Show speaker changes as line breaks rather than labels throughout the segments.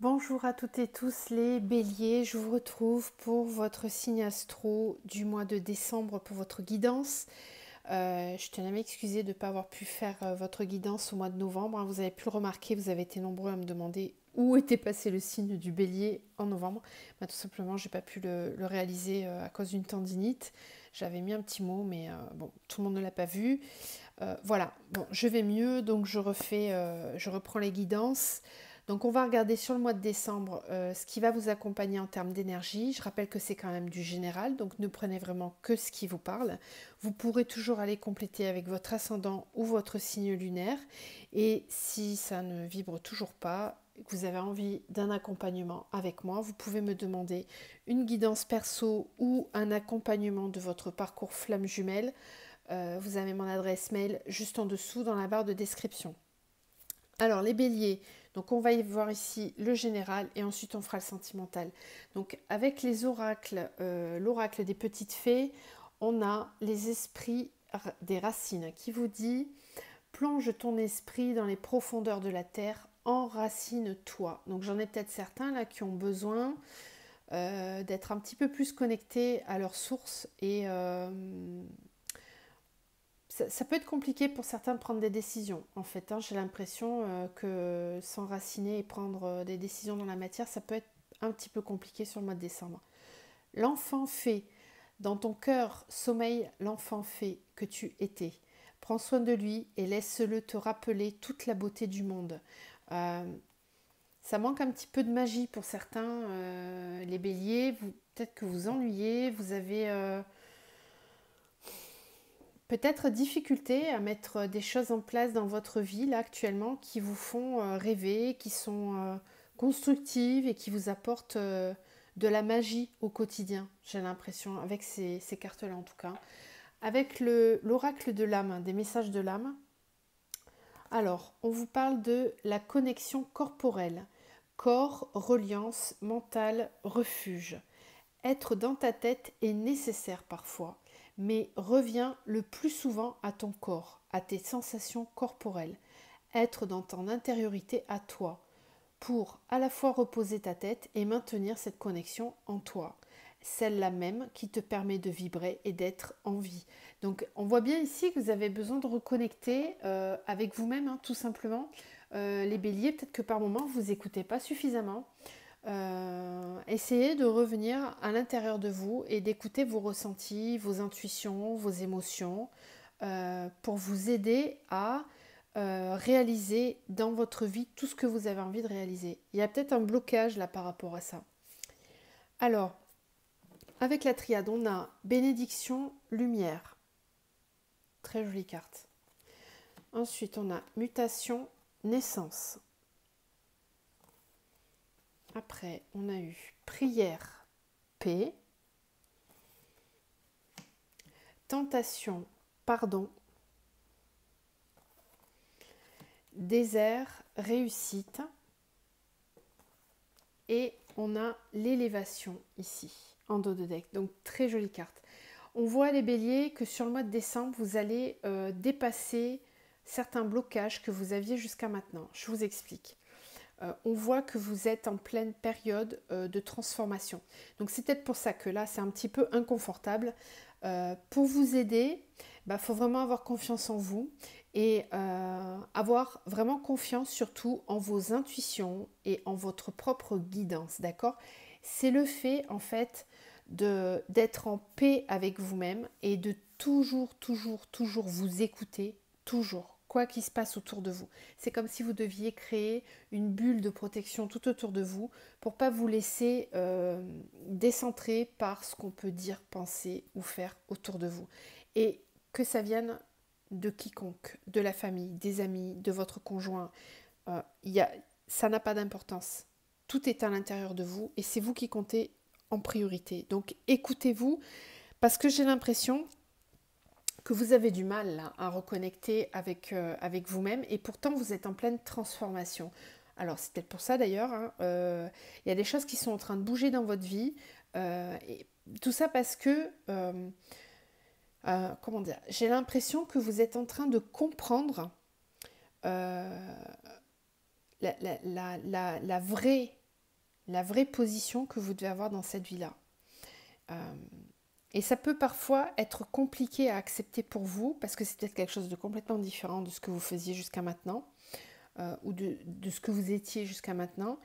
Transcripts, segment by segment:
Bonjour à toutes et tous les béliers, je vous retrouve pour votre signe astro du mois de décembre pour votre guidance. Je tenais à m'excuser de ne pas avoir pu faire votre guidance au mois de novembre. Vous avez pu le remarquer, vous avez été nombreux à me demander où était passé le signe du bélier en novembre. Tout simplement, je n'ai pas pu le réaliser à cause d'une tendinite. J'avais mis un petit mot, mais bon, tout le monde ne l'a pas vu. Voilà, bon, je vais mieux, donc je reprends les guidances. Donc on va regarder sur le mois de décembre ce qui va vous accompagner en termes d'énergie. Je rappelle que c'est quand même du général, donc ne prenez vraiment que ce qui vous parle. Vous pourrez toujours aller compléter avec votre ascendant ou votre signe lunaire. Et si ça ne vibre toujours pas, que vous avez envie d'un accompagnement avec moi, vous pouvez me demander une guidance perso ou un accompagnement de votre parcours flamme jumelle. Vous avez mon adresse mail juste en dessous dans la barre de description. Alors les béliers, donc on va y voir ici le général et ensuite on fera le sentimental. Donc avec les oracles, l'oracle des petites fées, on a les esprits des racines qui vous dit plonge ton esprit dans les profondeurs de la terre, enracine-toi. Donc j'en ai peut-être certains là qui ont besoin d'être un petit peu plus connectés à leur source et ça peut être compliqué pour certains de prendre des décisions. En fait, j'ai l'impression que s'enraciner et prendre des décisions dans la matière, ça peut être un petit peu compliqué sur le mois de décembre. L'enfant fait, dans ton cœur sommeille l'enfant fait que tu étais. Prends soin de lui et laisse-le te rappeler toute la beauté du monde. Euh, Ça manque un petit peu de magie pour certains, les béliers. Peut-être que vous ennuyez, vous avez peut-être difficulté à mettre des choses en place dans votre vie là actuellement qui vous font rêver, qui sont constructives et qui vous apportent de la magie au quotidien, j'ai l'impression, avec ces cartes-là en tout cas. Avec l'oracle de l'âme, des messages de l'âme, alors on vous parle de la connexion corporelle. Corps, reliance, mental, refuge. Être dans ta tête est nécessaire parfois, mais reviens le plus souvent à ton corps, à tes sensations corporelles. Être dans ton intériorité à toi, pour à la fois reposer ta tête et maintenir cette connexion en toi, celle-là même qui te permet de vibrer et d'être en vie. Donc on voit bien ici que vous avez besoin de reconnecter avec vous-même, tout simplement. Les béliers, peut-être que par moment vous n'écoutez pas suffisamment. Essayez de revenir à l'intérieur de vous et d'écouter vos ressentis, vos intuitions, vos émotions pour vous aider à réaliser dans votre vie tout ce que vous avez envie de réaliser. Il y a peut-être un blocage là par rapport à ça. Alors, avec la triade, on a bénédiction, lumière. Très jolie carte. Ensuite, on a mutation, naissance. Après, on a eu prière, paix. Tentation, pardon. Désert, réussite. Et on a l'élévation ici, en dos de deck. Donc très jolie carte. On voit les béliers que sur le mois de décembre, vous allez dépasser certains blocages que vous aviez jusqu'à maintenant. Je vous explique. On voit que vous êtes en pleine période de transformation. Donc c'est peut-être pour ça que là, c'est un petit peu inconfortable. Pour vous aider, il faut vraiment avoir confiance en vous et avoir vraiment confiance surtout en vos intuitions et en votre propre guidance, d'accord? C'est le fait en fait d'être en paix avec vous-même et de toujours vous écouter, toujours, quoi qu'il se passe autour de vous. C'est comme si vous deviez créer une bulle de protection tout autour de vous pour pas vous laisser décentrer par ce qu'on peut dire, penser ou faire autour de vous. Et que ça vienne de quiconque, de la famille, des amis, de votre conjoint, y a, ça n'a pas d'importance. Tout est à l'intérieur de vous et c'est vous qui comptez en priorité. Donc écoutez-vous parce que j'ai l'impression que vous avez du mal là, à reconnecter avec vous-même et pourtant vous êtes en pleine transformation. Alors c'est peut-être pour ça d'ailleurs, y a des choses qui sont en train de bouger dans votre vie, et tout ça parce que, comment dire, j'ai l'impression que vous êtes en train de comprendre euh, la vraie la vraie position que vous devez avoir dans cette vie-là. Et ça peut parfois être compliqué à accepter pour vous, parce que c'est peut-être quelque chose de complètement différent de ce que vous faisiez jusqu'à maintenant, ou de ce que vous étiez jusqu'à maintenant.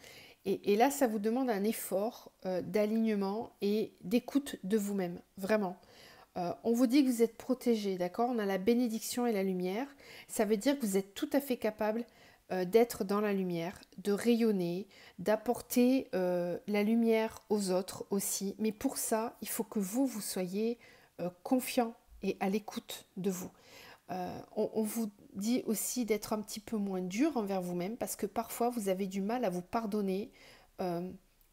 Et là, ça vous demande un effort d'alignement et d'écoute de vous-même, vraiment. On vous dit que vous êtes protégé, d'accord? On a la bénédiction et la lumière. Ça veut dire que vous êtes tout à fait capable d'être dans la lumière, de rayonner, d'apporter la lumière aux autres aussi. Mais pour ça, il faut que vous soyez confiant et à l'écoute de vous. On vous dit aussi d'être un petit peu moins dur envers vous-même parce que parfois vous avez du mal à vous pardonner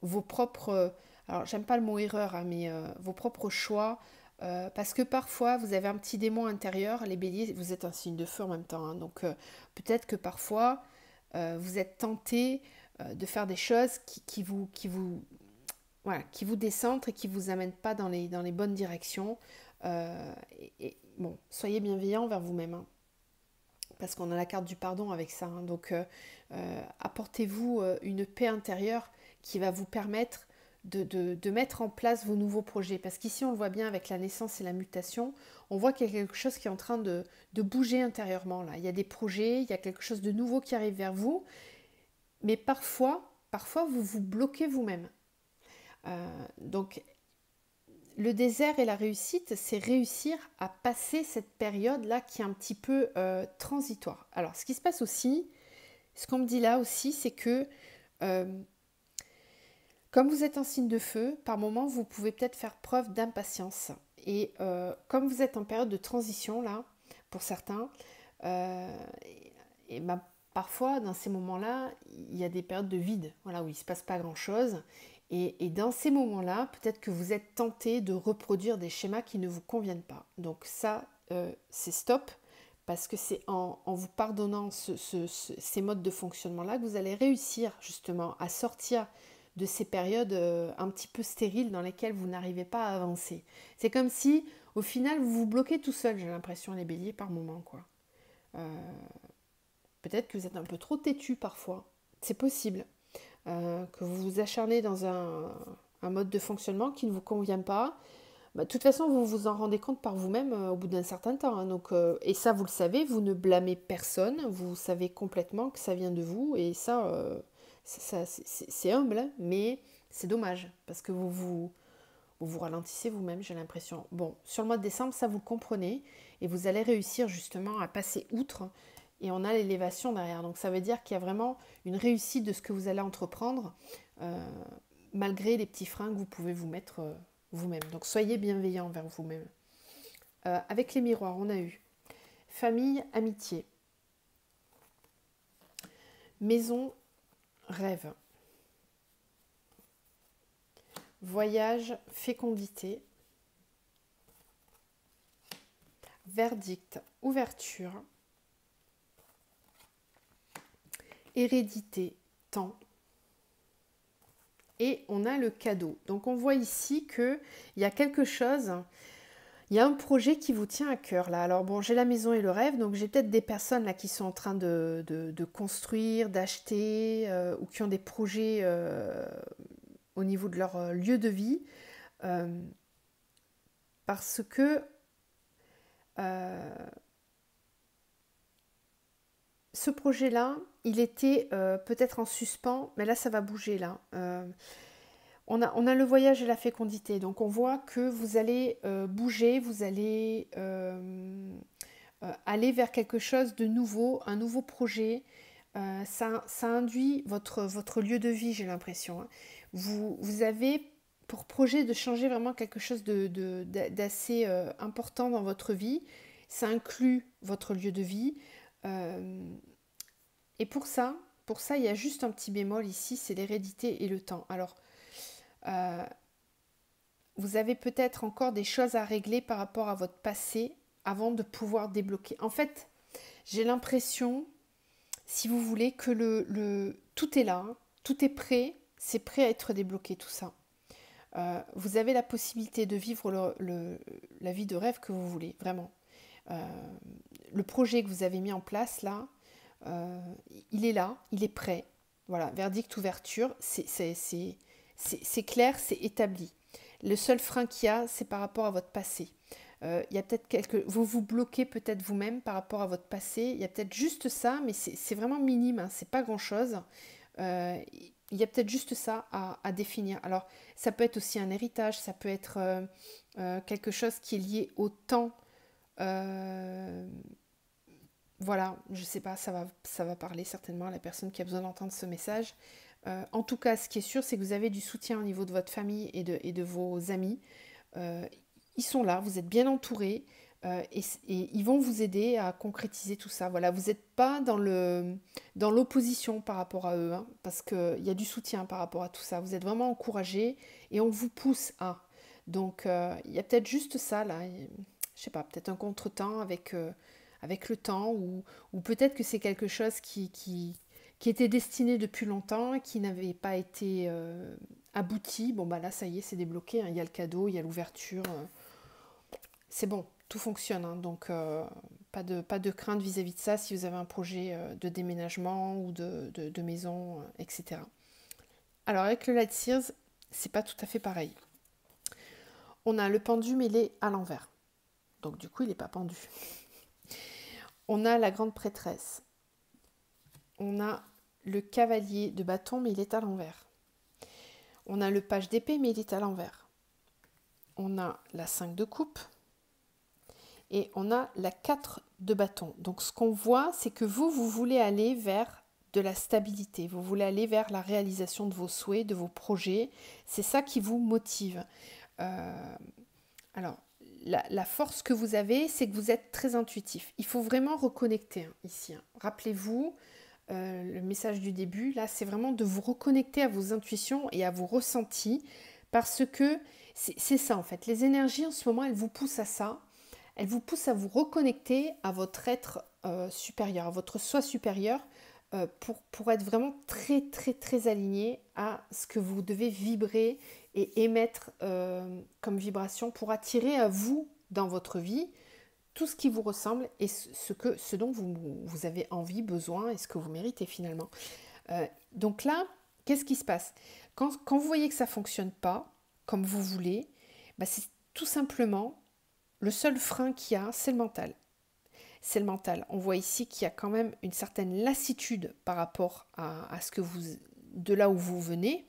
vos propres, alors j'aime pas le mot erreur, hein, mais vos propres choix. Parce que parfois vous avez un petit démon intérieur, les béliers, vous êtes un signe de feu en même temps, hein, donc peut-être que parfois vous êtes tenté de faire des choses voilà, qui vous décentrent et qui vous amènent pas dans les bonnes directions. Bon, soyez bienveillant envers vous-même, hein, parce qu'on a la carte du pardon avec ça. Hein, donc, apportez-vous une paix intérieure qui va vous permettre de mettre en place vos nouveaux projets. Parce qu'ici, on le voit bien avec la naissance et la mutation, on voit qu'il y a quelque chose qui est en train de bouger intérieurement. Là. Il y a des projets, il y a quelque chose de nouveau qui arrive vers vous, mais parfois vous vous bloquez vous-même. Donc, le désert et la réussite, c'est réussir à passer cette période-là qui est un petit peu transitoire. Alors, ce qui se passe aussi, ce qu'on me dit là aussi, c'est que comme vous et un signe de feu, par moment, vous pouvez peut-être faire preuve d'impatience. Et comme vous êtes en période de transition, là, pour certains, et ben, parfois, dans ces moments-là, il y a des périodes de vide, voilà, où il ne se passe pas grand-chose. Et dans ces moments-là, peut-être que vous êtes tenté de reproduire des schémas qui ne vous conviennent pas. Donc ça, c'est stop, parce que c'est en vous pardonnant ces modes de fonctionnement-là que vous allez réussir justement à sortir de ces périodes un petit peu stériles dans lesquelles vous n'arrivez pas à avancer. C'est comme si, au final, vous vous bloquez tout seul, j'ai l'impression, les béliers, par moment, quoi. Peut-être que vous êtes un peu trop têtu parfois. C'est possible. Que vous vous acharnez dans un mode de fonctionnement qui ne vous convient pas. Bah, de toute façon, vous vous en rendez compte par vous-même au bout d'un certain temps. Hein, donc, et ça, vous le savez, vous ne blâmez personne. Vous savez complètement que ça vient de vous. Et ça, c'est humble, hein, mais c'est dommage. Parce que vous ralentissez vous-même, j'ai l'impression. Bon, sur le mois de décembre, ça vous le comprenez. Et vous allez réussir justement à passer outre. Et on a l'élévation derrière. Donc ça veut dire qu'il y a vraiment une réussite de ce que vous allez entreprendre, malgré les petits freins que vous pouvez vous mettre vous-même. Donc soyez bienveillant envers vous-même. Avec les miroirs, on a eu famille, amitié, maison, rêve, voyage, fécondité, verdict, ouverture, hérédité, temps. Et on a le cadeau. Donc on voit ici qu'il y a quelque chose, il y a un projet qui vous tient à cœur là. Alors bon, j'ai la maison et le rêve, donc j'ai peut-être des personnes là qui sont en train de construire, d'acheter, ou qui ont des projets au niveau de leur lieu de vie. Parce que ce projet-là, il était peut-être en suspens, mais là ça va bouger là. On a le voyage et la fécondité, donc on voit que vous allez bouger, vous allez aller vers quelque chose de nouveau, un nouveau projet. Ça induit votre lieu de vie, j'ai l'impression. Hein. Vous avez pour projet de changer vraiment quelque chose d'assez important dans votre vie. Ça inclut votre lieu de vie. Et pour ça, il y a juste un petit bémol ici, c'est l'hérédité et le temps. Alors, vous avez peut-être encore des choses à régler par rapport à votre passé avant de pouvoir débloquer. En fait, j'ai l'impression, si vous voulez, que tout est là, hein, tout est prêt, c'est prêt à être débloqué tout ça. Vous avez la possibilité de vivre la vie de rêve que vous voulez, vraiment. Le projet que vous avez mis en place là, il est là, il est prêt. Voilà, verdict, ouverture, c'est clair, c'est établi. Le seul frein qu'il y a, c'est par rapport à votre passé. Il y a peut-être vous vous bloquez peut-être vous-même par rapport à votre passé. Il y a peut-être juste ça, mais c'est vraiment minime, hein, c'est pas grand-chose. Il y a peut-être juste ça à définir. Alors, ça peut être aussi un héritage, ça peut être quelque chose qui est lié au temps. Voilà, je sais pas, ça va parler certainement à la personne qui a besoin d'entendre ce message. En tout cas, ce qui est sûr, c'est que vous avez du soutien au niveau de votre famille et de vos amis. Euh, Ils sont là, vous êtes bien entourés et ils vont vous aider à concrétiser tout ça. Voilà, vous n'êtes pas dans l'opposition par rapport à eux, hein, parce qu'il y a du soutien par rapport à tout ça. Vous êtes vraiment encouragés et on vous pousse à. Donc, il y a peut-être juste ça, là. Je sais pas, peut-être un contretemps avec le temps ou peut-être que c'est quelque chose qui était destiné depuis longtemps, qui n'avait pas été abouti. Bon, bah là, ça y est, c'est débloqué, hein. Il y a le cadeau, il y a l'ouverture. C'est bon, tout fonctionne, hein. Donc, pas de crainte vis-à-vis de ça si vous avez un projet de déménagement ou de maison, etc. Alors, avec le Light Sears, c'est pas tout à fait pareil. On a le pendu, mais il est à l'envers. Donc, du coup, il n'est pas pendu. On a la grande prêtresse. On a le cavalier de bâton, mais il est à l'envers. On a le page d'épée, mais il est à l'envers. On a la 5 de coupe. Et on a la 4 de bâton. Donc ce qu'on voit, c'est que vous voulez aller vers de la stabilité. Vous voulez aller vers la réalisation de vos souhaits, de vos projets. C'est ça qui vous motive. Alors, la force que vous avez, c'est que vous êtes très intuitif. Il faut vraiment reconnecter, hein, ici, hein. Rappelez-vous, le message du début, là, c'est vraiment de vous reconnecter à vos intuitions et à vos ressentis, parce que c'est ça, en fait. Les énergies, en ce moment, elles vous poussent à ça. Elles vous poussent à vous reconnecter à votre être supérieur, à votre soi supérieur, pour être vraiment très, très, très aligné à ce que vous devez vibrer et émettre comme vibration pour attirer à vous, dans votre vie, tout ce qui vous ressemble et ce dont vous avez envie, besoin et ce que vous méritez finalement. Donc là, qu'est-ce qui se passe quand vous voyez que ça ne fonctionne pas comme vous voulez, bah c'est tout simplement le seul frein qu'il y a, c'est le mental. C'est le mental. On voit ici qu'il y a quand même une certaine lassitude par rapport à ce que de là où vous venez.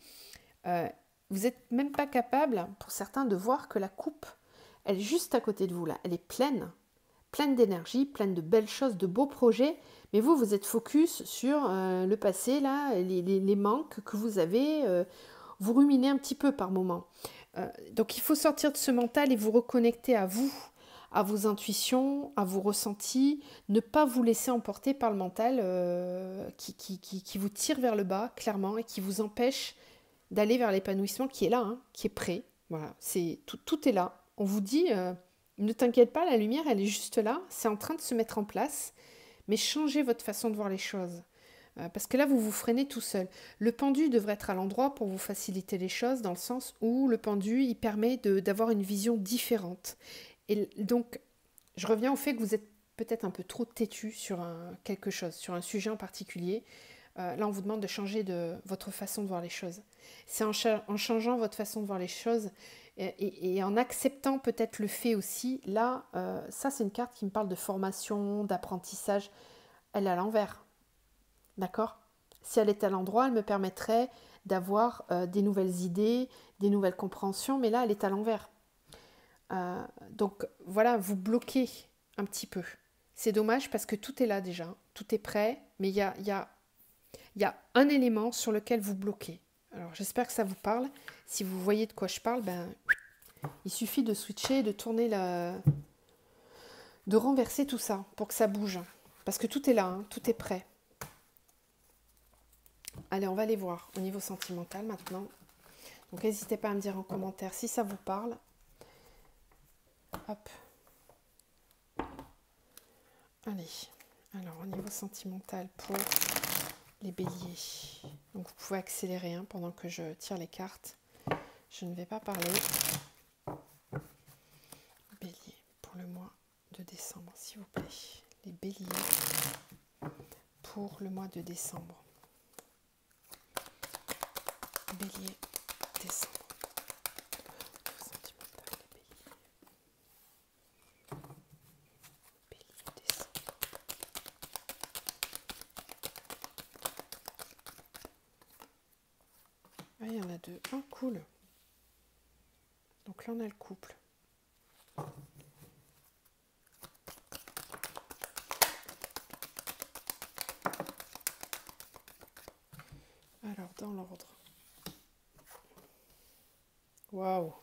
Vous n'êtes même pas capable, pour certains, de voir que la coupe, elle est juste à côté de vous là. Elle est pleine d'énergie, pleine de belles choses, de beaux projets. Mais vous êtes focus sur le passé là, les manques que vous avez. Vous ruminez un petit peu par moment. Donc il faut sortir de ce mental et vous reconnecter à vous, à vos intuitions, à vos ressentis, ne pas vous laisser emporter par le mental qui vous tire vers le bas, clairement, et qui vous empêche d'aller vers l'épanouissement qui est là, hein, qui est prêt. Voilà, tout est là. On vous dit, ne t'inquiète pas, la lumière, elle est juste là, c'est en train de se mettre en place, mais changez votre façon de voir les choses. Parce que là, vous vous freinez tout seul. Le pendu devrait être à l'endroit pour vous faciliter les choses, dans le sens où le pendu, il permet d'avoir une vision différente. Et donc, je reviens au fait que vous êtes peut-être un peu trop têtu sur quelque chose, sur un sujet en particulier. Là, on vous demande de changer votre façon de voir les choses. C'est en changeant votre façon de voir les choses et en acceptant peut-être le fait aussi. Là, ça, c'est une carte qui me parle de formation, d'apprentissage. Elle est à l'envers. D'accord ? Si elle était à l'endroit, elle me permettrait d'avoir des nouvelles idées, des nouvelles compréhensions, mais là, elle est à l'envers. Donc voilà, vous bloquez un petit peu. C'est dommage parce que tout est là déjà, tout est prêt, mais il y a un élément sur lequel vous bloquez. Alors j'espère que ça vous parle. Si vous voyez de quoi je parle, ben, il suffit de switcher, de tourner de renverser tout ça pour que ça bouge. Parce que tout est là, hein, tout est prêt. Allez, on va aller voir au niveau sentimental maintenant. Donc n'hésitez pas à me dire en commentaire si ça vous parle. Hop. Allez, alors au niveau sentimental pour les béliers. Donc vous pouvez accélérer hein, pendant que je tire les cartes. Je ne vais pas parler. Bélier pour le mois de décembre, s'il vous plaît. Les béliers pour le mois de décembre. Bélier, décembre. Sentimental, Bélier, décembre. Ah, il y en a deux. Ah, cool. Donc là, on a le couple. Alors, dans l'ordre. Waouh.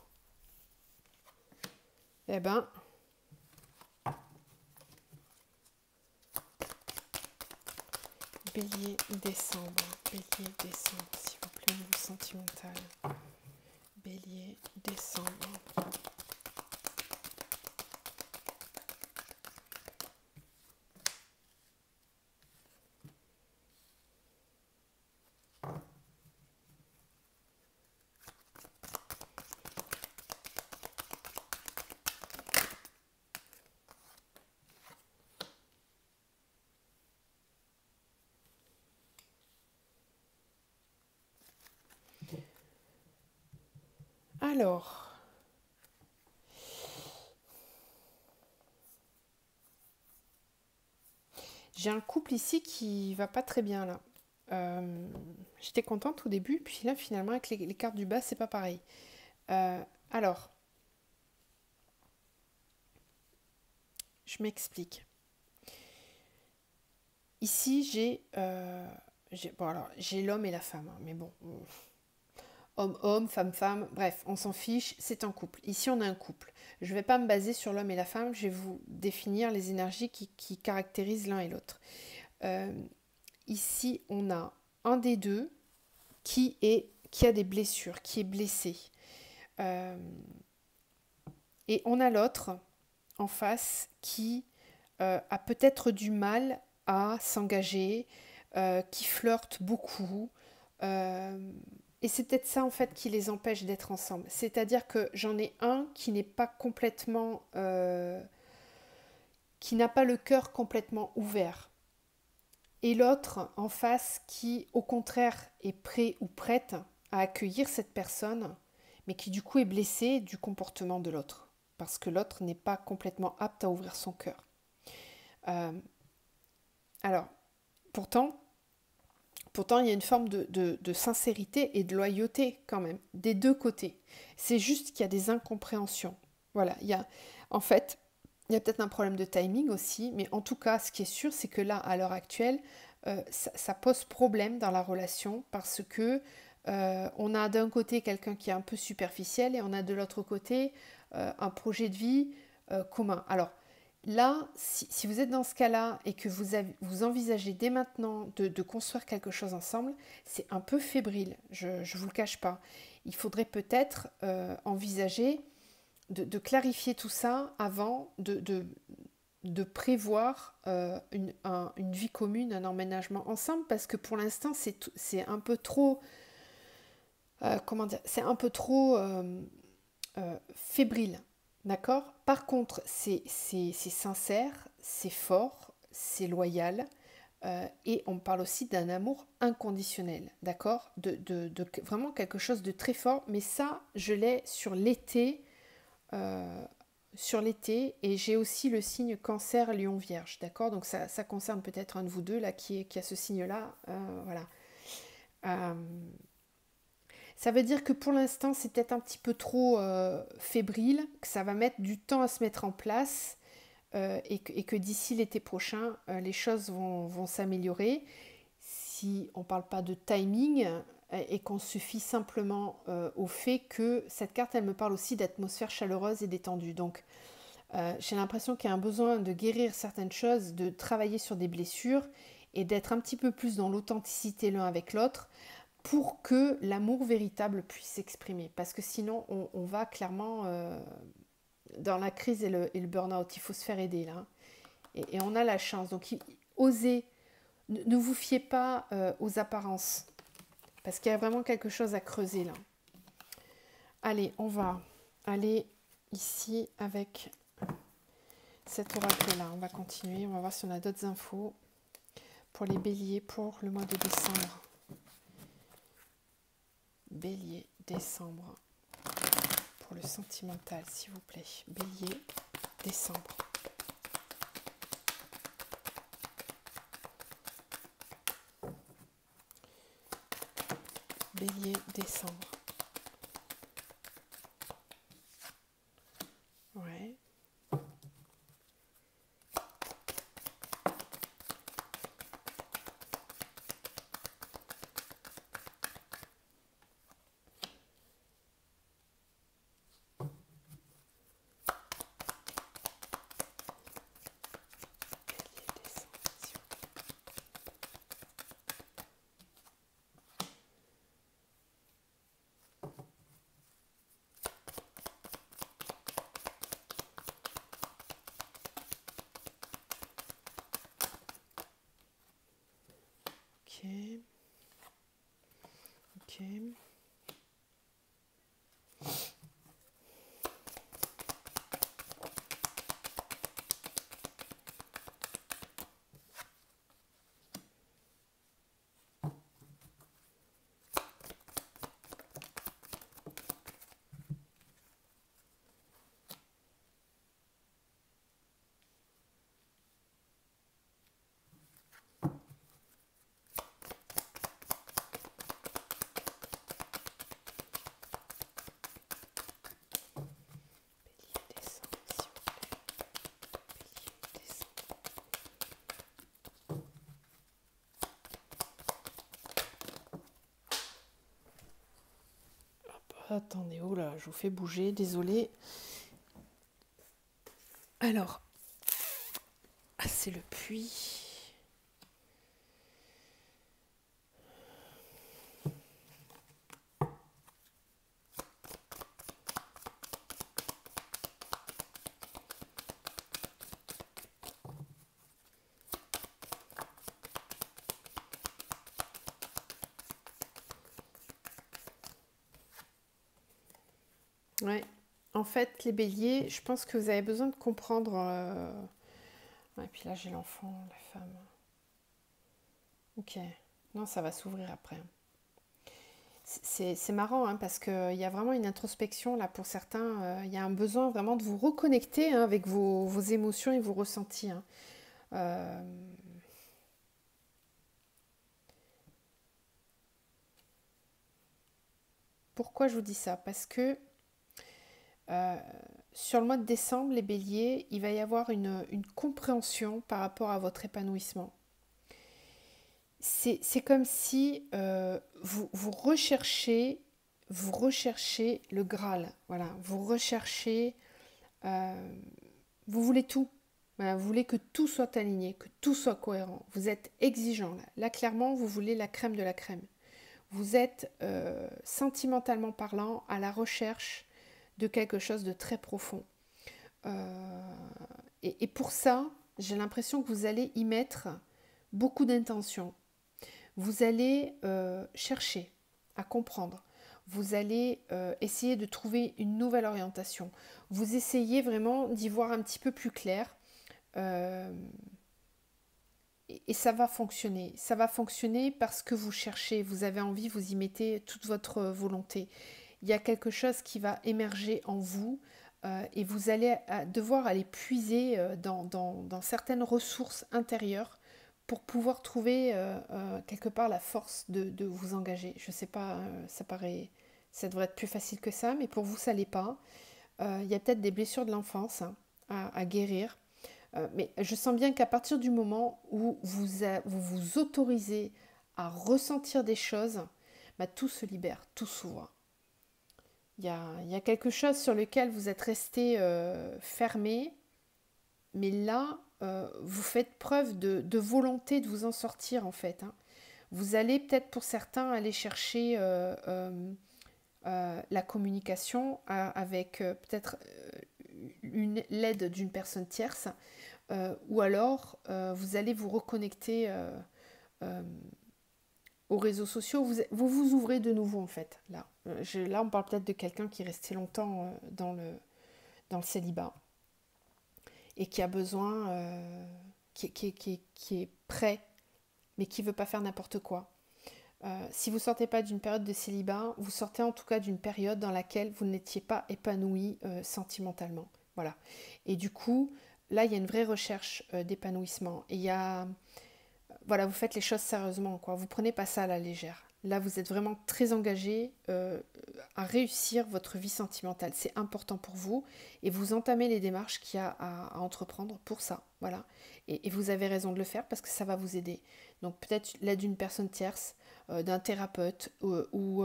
Eh ben, Bélier, décembre. Bélier, décembre, s'il vous plaît, niveau sentimental. Bélier, décembre. Alors, j'ai un couple ici qui va pas très bien là. J'étais contente au début, puis là finalement avec les cartes du bas, c'est pas pareil. Alors, je m'explique. Ici, j'ai l'homme et la femme, hein, mais bon, homme, femme, bref, on s'en fiche, c'est un couple. Ici, on a un couple. Je ne vais pas me baser sur l'homme et la femme, je vais vous définir les énergies qui caractérisent l'un et l'autre. Ici, on a un des deux qui a des blessures, qui est blessé. Et on a l'autre en face qui a peut-être du mal à s'engager, qui flirte beaucoup. Et c'est peut-être ça en fait qui les empêche d'être ensemble. C'est-à-dire que j'en ai un qui n'est pas complètement... qui n'a pas le cœur complètement ouvert. Et l'autre en face qui au contraire est prêt ou prête à accueillir cette personne, mais qui du coup est blessé du comportement de l'autre. Parce que l'autre n'est pas complètement apte à ouvrir son cœur. Alors, pourtant, il y a une forme de sincérité et de loyauté quand même, des deux côtés. C'est juste qu'il y a des incompréhensions. Voilà, en fait, il y a peut-être un problème de timing aussi, mais en tout cas, ce qui est sûr, c'est que là, à l'heure actuelle, ça pose problème dans la relation parce que on a d'un côté quelqu'un qui est un peu superficiel et on a de l'autre côté un projet de vie commun. Alors, là, si vous êtes dans ce cas-là et que vous envisagez dès maintenant de construire quelque chose ensemble, c'est un peu fébrile, je ne vous le cache pas. Il faudrait peut-être envisager de clarifier tout ça avant de prévoir une vie commune, un emménagement ensemble, parce que pour l'instant, c'est un peu trop... comment dire, c'est un peu trop fébrile. D'accord. Par contre, c'est sincère, c'est fort, c'est loyal. Et on parle aussi d'un amour inconditionnel. D'accord, de vraiment quelque chose de très fort. Mais ça, je l'ai sur l'été. Et j'ai aussi le signe cancer, lion, vierge. D'accord. Donc ça concerne peut-être un de vous deux là qui a ce signe-là. Voilà. Ça veut dire que pour l'instant, c'est peut-être un petit peu trop fébrile, que ça va mettre du temps à se mettre en place et que d'ici l'été prochain, les choses vont s'améliorer. Si on ne parle pas de timing et qu'on se fie simplement au fait que cette carte, elle me parle aussi d'atmosphère chaleureuse et détendue. Donc, j'ai l'impression qu'il y a un besoin de guérir certaines choses, de travailler sur des blessures et d'être un petit peu plus dans l'authenticité l'un avec l'autre pour que l'amour véritable puisse s'exprimer. Parce que sinon, on va clairement dans la crise et le burn-out. Il faut se faire aider là. Et on a la chance. Donc, osez. Ne vous fiez pas aux apparences. Parce qu'il y a vraiment quelque chose à creuser là. Allez, on va aller ici avec cet oracle-là. On va continuer. On va voir si on a d'autres infos pour les béliers pour le mois de décembre. Bélier, décembre. Pour le sentimental, s'il vous plaît. Bélier, décembre. Bélier, décembre. Ouais. Ok. Ok. Attendez, oh là, je vous fais bouger, désolé. Alors, c'est le puits. Ouais. En fait, les béliers, je pense que vous avez besoin de comprendre. Et puis là, j'ai l'enfant, la femme. Ok. Non, ça va s'ouvrir après. C'est marrant hein, parce qu'il y a vraiment une introspection là pour certains. Il y a un besoin vraiment de vous reconnecter hein, avec vos émotions et vos ressentis. Hein. Euh, Pourquoi je vous dis ça? Parce que euh, sur le mois de décembre, les béliers, il va y avoir une compréhension par rapport à votre épanouissement. C'est comme si vous recherchez le Graal. Voilà, euh, vous voulez tout. Voilà, vous voulez que tout soit aligné, que tout soit cohérent. Vous êtes exigeant là. Là, clairement, vous voulez la crème de la crème. Vous êtes sentimentalement parlant à la recherche de quelque chose de très profond. Euh, et pour ça, j'ai l'impression que vous allez y mettre beaucoup d'intention. Vous allez chercher à comprendre. Vous allez essayer de trouver une nouvelle orientation. Vous essayez vraiment d'y voir un petit peu plus clair. Euh, et ça va fonctionner. Ça va fonctionner parce que vous cherchez, vous avez envie, vous y mettez toute votre volonté. Il y a quelque chose qui va émerger en vous et vous allez devoir aller puiser dans certaines ressources intérieures pour pouvoir trouver quelque part la force de vous engager. Je ne sais pas, ça devrait être plus facile que ça, mais pour vous, ça ne l'est pas. Il y a peut-être des blessures de l'enfance hein, à guérir. Mais je sens bien qu'à partir du moment où vous vous autorisez à ressentir des choses, bah, tout se libère, tout s'ouvre. Il y a quelque chose sur lequel vous êtes resté fermé, mais là, vous faites preuve de volonté de vous en sortir en fait. Hein. Vous allez peut-être pour certains aller chercher la communication avec peut-être l'aide d'une personne tierce ou alors vous allez vous reconnecter euh, aux réseaux sociaux, vous ouvrez de nouveau en fait. Là on parle peut-être de quelqu'un qui est resté longtemps dans le célibat et qui a besoin, qui est prêt, mais qui ne veut pas faire n'importe quoi. Si vous ne sortez pas d'une période de célibat, vous sortez en tout cas d'une période dans laquelle vous n'étiez pas épanoui sentimentalement. Voilà. Et du coup, là, il y a une vraie recherche d'épanouissement. Et il y a... Voilà, vous faites les choses sérieusement, quoi. Vous prenez pas ça à la légère. Là, vous êtes vraiment très engagé à réussir votre vie sentimentale. C'est important pour vous et vous entamez les démarches qu'il y a à entreprendre pour ça. Voilà. Et vous avez raison de le faire parce que ça va vous aider. Donc peut-être l'aide d'une personne tierce, d'un thérapeute ou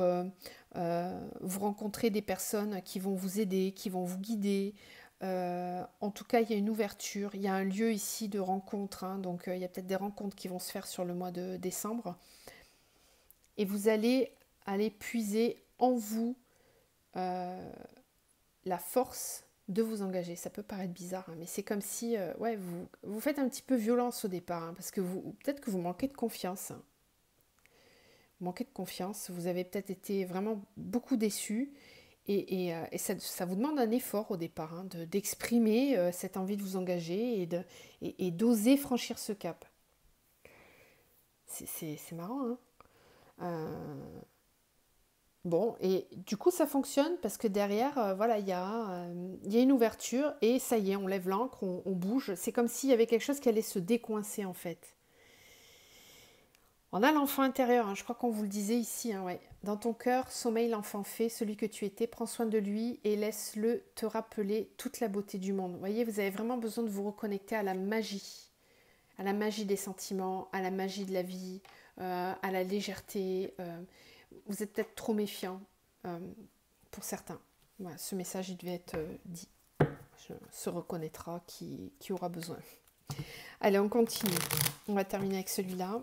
vous rencontrez des personnes qui vont vous aider, qui vont vous guider. En tout cas, il y a une ouverture, il y a un lieu ici de rencontre, hein, donc il y a peut-être des rencontres qui vont se faire sur le mois de décembre. Et vous allez aller puiser en vous la force de vous engager. Ça peut paraître bizarre, hein, mais c'est comme si ouais, vous faites un petit peu violence au départ, hein, parce que peut-être que vous manquez de confiance. Hein. Vous manquez de confiance, vous avez peut-être été vraiment beaucoup déçu. Et ça vous demande un effort au départ, hein, d'exprimer cette envie de vous engager et d'oser franchir ce cap. C'est marrant, hein. Bon, et du coup ça fonctionne parce que derrière, voilà, il y a une ouverture et ça y est, on lève l'ancre, on bouge. C'est comme s'il y avait quelque chose qui allait se décoincer en fait. On a l'enfant intérieur, hein, je crois qu'on vous le disait ici, hein, ouais. Dans ton cœur sommeille l'enfant fait, celui que tu étais, prends soin de lui et laisse-le te rappeler toute la beauté du monde. Vous voyez, vous avez vraiment besoin de vous reconnecter à la magie des sentiments, à la magie de la vie, à la légèreté. Vous êtes peut-être trop méfiant pour certains. Voilà, ce message, il devait être dit. Se reconnaîtra qui aura besoin. Allez, on continue. On va terminer avec celui-là.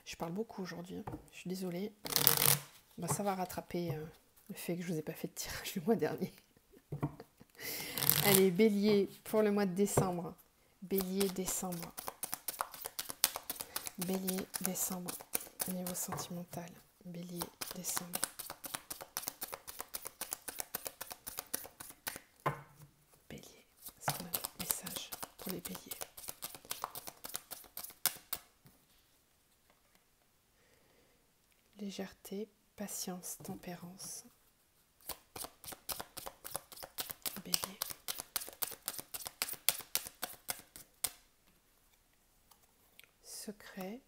Je parle beaucoup aujourd'hui, hein. Je suis désolée. Bah, ça va rattraper le fait que je ne vous ai pas fait de tirage du mois dernier. Allez, Bélier pour le mois de décembre. Bélier, décembre. Bélier, décembre. Niveau sentimental. Bélier, décembre. Bélier. Est-ce qu'on a un message pour les béliers? Légèreté, patience, tempérance. Bélier. Secret.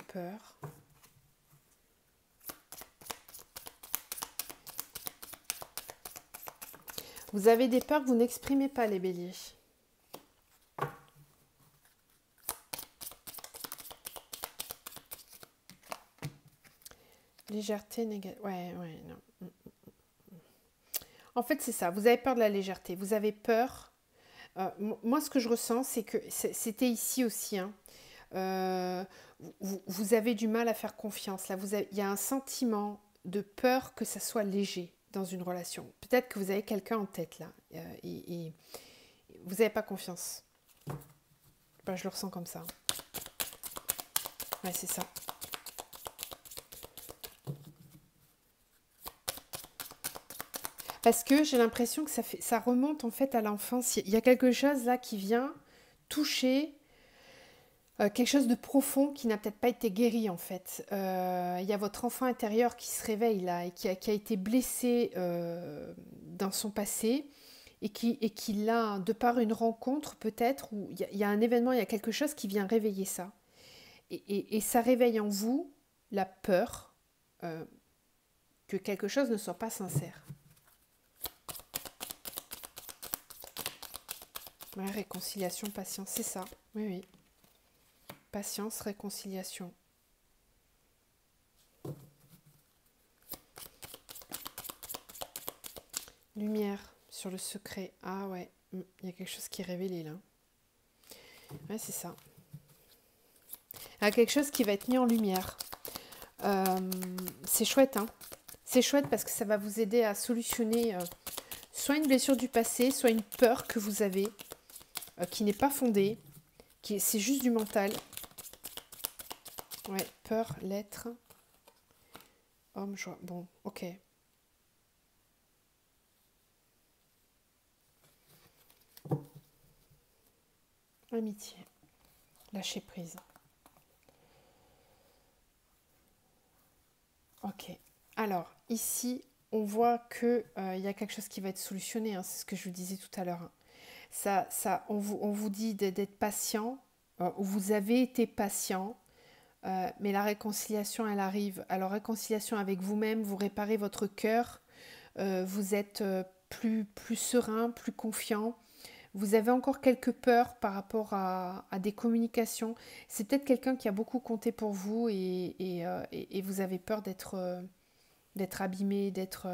Peur. Vous avez des peurs que vous n'exprimez pas, les béliers. Légèreté, négative. Ouais, non. En fait, c'est ça. Vous avez peur de la légèreté. Vous avez peur. Moi, ce que je ressens, c'est que c'était ici aussi. Hein. Vous avez du mal à faire confiance. Là, il y a un sentiment de peur que ça soit léger dans une relation. Peut-être que vous avez quelqu'un en tête là et vous n'avez pas confiance. Ben, je le ressens comme ça. Ouais, c'est ça. Parce que j'ai l'impression que ça remonte en fait à l'enfance. Il y a quelque chose là qui vient toucher quelque chose de profond qui n'a peut-être pas été guéri en fait. Il y a votre enfant intérieur qui se réveille là et qui a été blessé dans son passé et qui là, de par une rencontre peut-être, où il y a un événement, il y a quelque chose qui vient réveiller ça. Et ça réveille en vous la peur que quelque chose ne soit pas sincère. Ouais, réconciliation, patience, c'est ça. Oui, oui. Patience, réconciliation. Lumière sur le secret. Ah ouais, il y a quelque chose qui est révélé là. Ouais, c'est ça. Il y a quelque chose qui va être mis en lumière. C'est chouette, hein. C'est chouette parce que ça va vous aider à solutionner soit une blessure du passé, soit une peur que vous avez qui n'est pas fondée, c'est juste du mental. Ouais, peur, l'être. Homme, joie. Bon, ok. Amitié. Lâcher prise. Ok. Alors, ici, on voit qu'il y a quelque chose qui va être solutionné. Hein, c'est ce que je vous disais tout à l'heure. Hein. On vous dit d'être patient. Vous avez été patient. Mais la réconciliation, elle arrive. Alors, réconciliation avec vous-même, vous réparez votre cœur. Vous êtes plus serein, plus confiant. Vous avez encore quelques peurs par rapport à des communications. C'est peut-être quelqu'un qui a beaucoup compté pour vous et vous avez peur d'être abîmé, d'être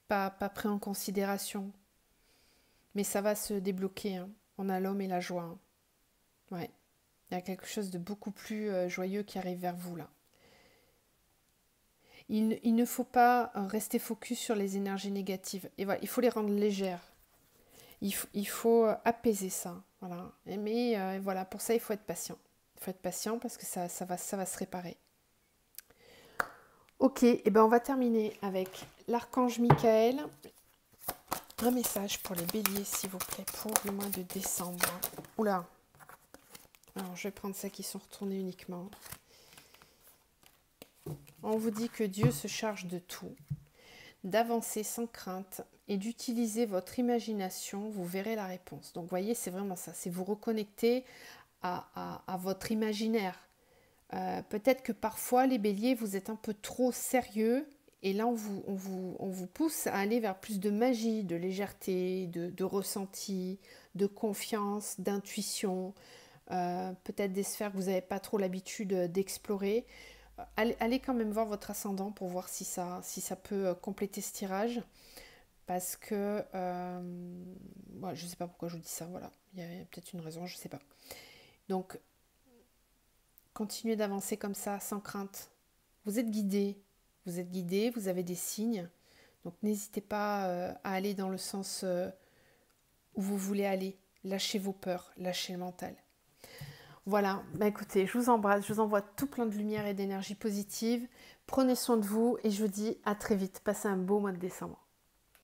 pas pris en considération. Mais ça va se débloquer. Hein. On a l'homme et la joie. Hein. Ouais. Il y a quelque chose de beaucoup plus joyeux qui arrive vers vous là. Il ne faut pas rester focus sur les énergies négatives. Et voilà, il faut les rendre légères. Il faut apaiser ça. Voilà. Mais voilà, pour ça, il faut être patient. Il faut être patient parce que ça va se réparer. Ok, et ben on va terminer avec l'archange Michael. Un message pour les béliers, s'il vous plaît, pour le mois de décembre. Oula. Alors, je vais prendre ceux qui sont retournés uniquement. On vous dit que Dieu se charge de tout, d'avancer sans crainte et d'utiliser votre imagination, vous verrez la réponse. Donc, vous voyez, c'est vraiment ça, c'est vous reconnecter à votre imaginaire. Peut-être que parfois, les béliers, vous êtes un peu trop sérieux et là, on vous pousse à aller vers plus de magie, de légèreté, de ressenti, de confiance, d'intuition, peut-être des sphères que vous n'avez pas trop l'habitude d'explorer. Allez quand même voir votre ascendant pour voir si ça peut compléter ce tirage. Parce que, je ne sais pas pourquoi je vous dis ça, voilà. Il y a peut-être une raison, je ne sais pas. Donc, continuez d'avancer comme ça, sans crainte. Vous êtes guidé, vous avez des signes. Donc, n'hésitez pas à aller dans le sens où vous voulez aller. Lâchez vos peurs, lâchez le mental. Voilà, écoutez, je vous embrasse, je vous envoie tout plein de lumière et d'énergie positive. Prenez soin de vous et je vous dis à très vite. Passez un beau mois de décembre.